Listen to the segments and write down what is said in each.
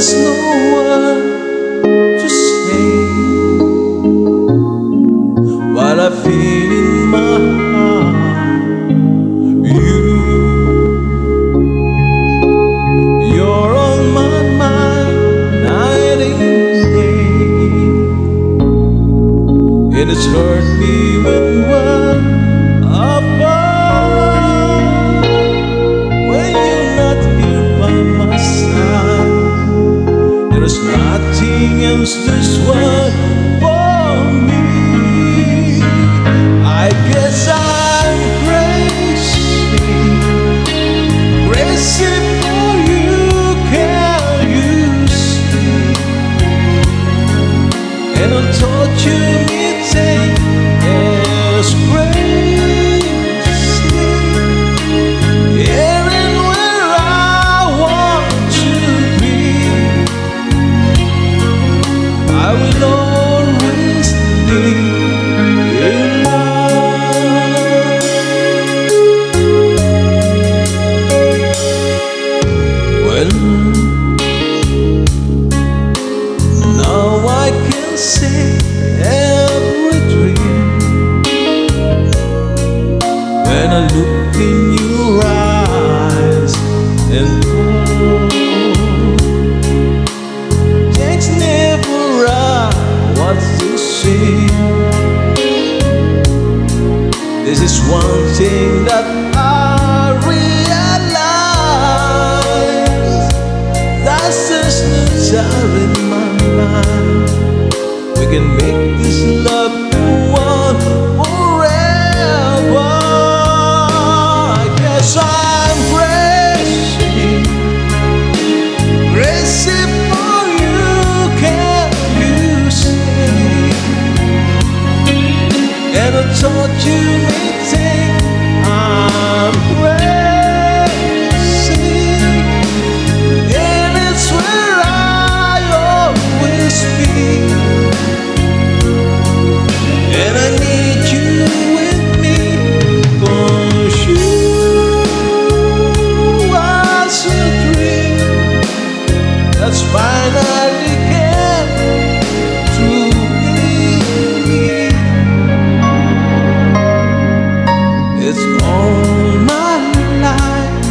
there's no one to say what I feel in my heart. You're on my mind night and day, and it's hurt me when we're apart. When you're not here by my side, there's nothing else this world for me. I guess I'm crazy, crazy for you, can you see? And I told you me take as crazy, hearing where I want to be. I will always need your love. Well, now I can say every dream when I look in your eyes and text never what to say. This is one thing that I realize, that there's no doubt in my mind. We can make this love go on forever. I guess I'm crazy, crazy for you, can you say? And I told you anything, I'm crazy, and it's where I always be. And I need you with me, 'cause you was a dream that's finally came to me. It's all my life,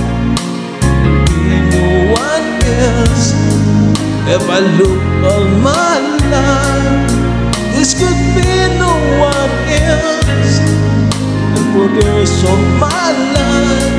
be no one else. If I look all my life, this could be no one else. And for the rest of my life,